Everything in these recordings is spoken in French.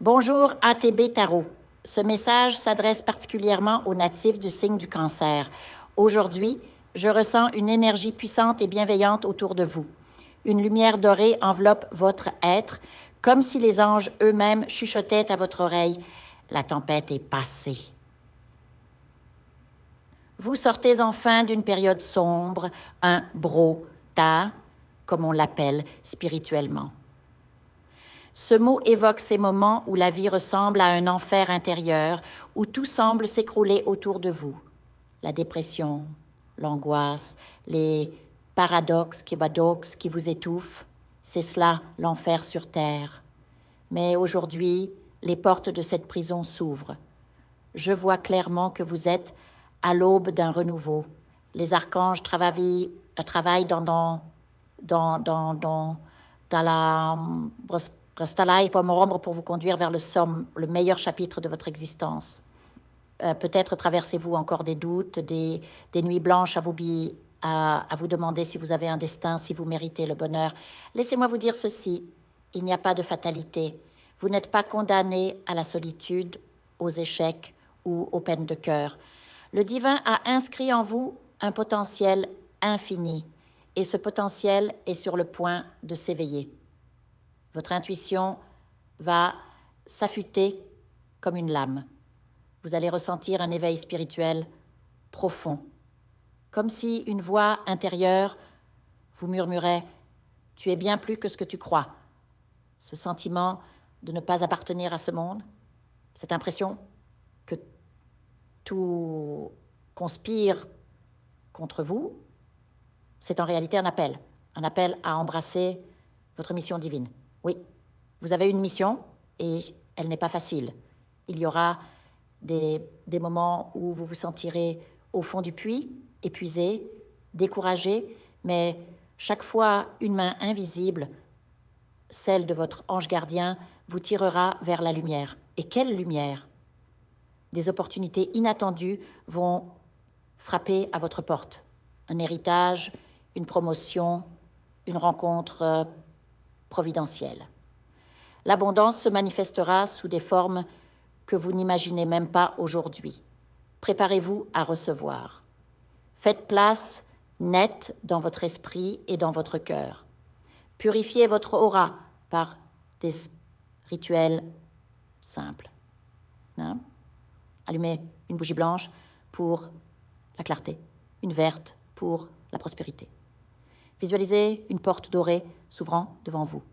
Bonjour ATB Tarot. Ce message s'adresse particulièrement aux natifs du signe du Cancer. Aujourd'hui, je ressens une énergie puissante et bienveillante autour de vous. Une lumière dorée enveloppe votre être, comme si les anges eux-mêmes chuchotaient à votre oreille. La tempête est passée. Vous sortez enfin d'une période sombre, un bro-ta, comme on l'appelle spirituellement. Ce mot évoque ces moments où la vie ressemble à un enfer intérieur, où tout semble s'écrouler autour de vous. La dépression, l'angoisse, les paradoxes qui vous étouffent, c'est cela l'enfer sur terre. Mais aujourd'hui, les portes de cette prison s'ouvrent. Je vois clairement que vous êtes à l'aube d'un renouveau. Les archanges travaillent dans la Brastalaï pour vous conduire vers le somme, le meilleur chapitre de votre existence. Peut-être traversez-vous encore des doutes, des nuits blanches à vous demander si vous avez un destin, si vous méritez le bonheur. Laissez-moi vous dire ceci, il n'y a pas de fatalité. Vous n'êtes pas condamné à la solitude, aux échecs ou aux peines de cœur. Le divin a inscrit en vous un potentiel infini, et ce potentiel est sur le point de s'éveiller. Votre intuition va s'affûter comme une lame. Vous allez ressentir un éveil spirituel profond, comme si une voix intérieure vous murmurait « Tu es bien plus que ce que tu crois ». Ce sentiment de ne pas appartenir à ce monde, cette impression que tout conspire contre vous, c'est en réalité un appel à embrasser votre mission divine. Oui, vous avez une mission et elle n'est pas facile. Il y aura des moments où vous vous sentirez au fond du puits, épuisé, découragé, mais chaque fois une main invisible, celle de votre ange gardien, vous tirera vers la lumière. Et quelle lumière! Des opportunités inattendues vont frapper à votre porte. Un héritage, une promotion, une rencontre providentielle. L'abondance se manifestera sous des formes que vous n'imaginez même pas aujourd'hui. Préparez-vous à recevoir. Faites place nette dans votre esprit et dans votre cœur. Purifiez votre aura par des rituels simples. Hein? Allumez une bougie blanche pour la clarté, une verte pour la prospérité. Visualisez une porte dorée s'ouvrant devant vous.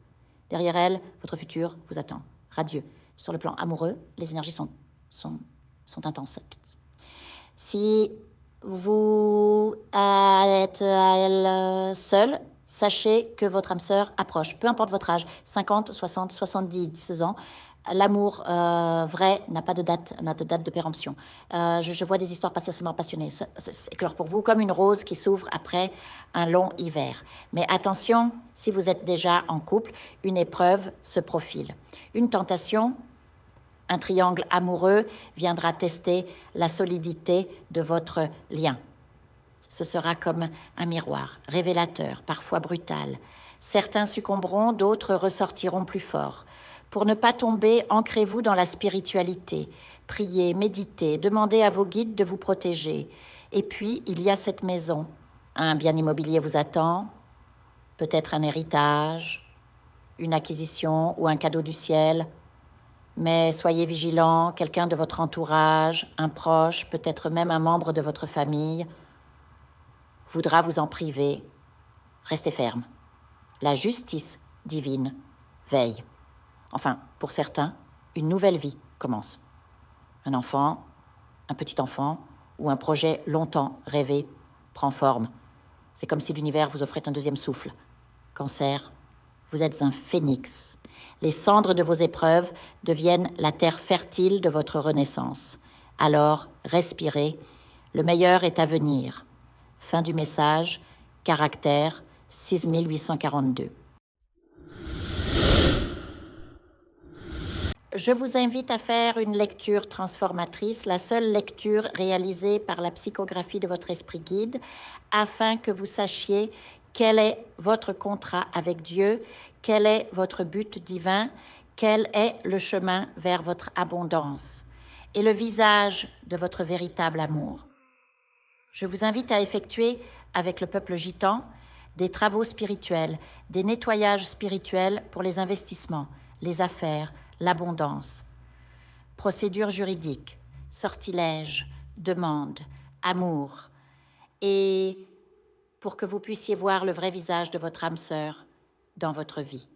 Derrière elle, votre futur vous attend, radieux. Sur le plan amoureux, les énergies sont intenses. Si vous êtes seul, sachez que votre âme sœur approche, peu importe votre âge, 50, 60, 70, 16 ans. L'amour vrai n'a pas de date de péremption. Je vois des histoires passablement passionnées éclore pour vous comme une rose qui s'ouvre après un long hiver. Mais attention, si vous êtes déjà en couple, une épreuve se profile. Une tentation, un triangle amoureux viendra tester la solidité de votre lien. Ce sera comme un miroir, révélateur, parfois brutal. Certains succomberont, d'autres ressortiront plus forts. Pour ne pas tomber, ancrez-vous dans la spiritualité. Priez, méditez, demandez à vos guides de vous protéger. Et puis, il y a cette maison. Un bien immobilier vous attend, peut-être un héritage, une acquisition ou un cadeau du ciel. Mais soyez vigilant, quelqu'un de votre entourage, un proche, peut-être même un membre de votre famille, voudra vous en priver. Restez ferme. La justice divine veille. Enfin, pour certains, une nouvelle vie commence. Un enfant, un petit enfant ou un projet longtemps rêvé prend forme. C'est comme si l'univers vous offrait un deuxième souffle. Cancer, vous êtes un phénix. Les cendres de vos épreuves deviennent la terre fertile de votre renaissance. Alors, respirez. Le meilleur est à venir. Fin du message. Caractère 6842. Je vous invite à faire une lecture transformatrice, la seule lecture réalisée par la psychographie de votre esprit guide, afin que vous sachiez quel est votre contrat avec Dieu, quel est votre but divin, quel est le chemin vers votre abondance et le visage de votre véritable amour. Je vous invite à effectuer avec le peuple gitan des travaux spirituels, des nettoyages spirituels pour les investissements, les affaires, l'abondance. Procédures juridiques, sortilèges, demandes, amour. Et pour que vous puissiez voir le vrai visage de votre âme sœur dans votre vie.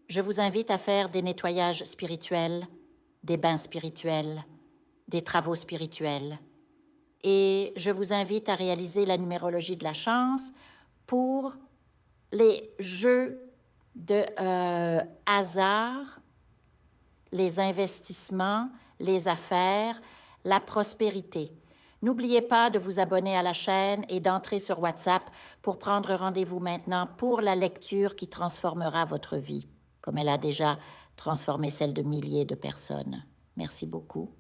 Je vous invite à faire des nettoyages spirituels, des bains spirituels, des travaux spirituels. Et je vous invite à réaliser la numérologie de la chance pour les jeux de hasard, les investissements, les affaires, la prospérité. N'oubliez pas de vous abonner à la chaîne et d'entrer sur WhatsApp pour prendre rendez-vous maintenant pour la lecture qui transformera votre vie, comme elle a déjà transformé celle de milliers de personnes. Merci beaucoup.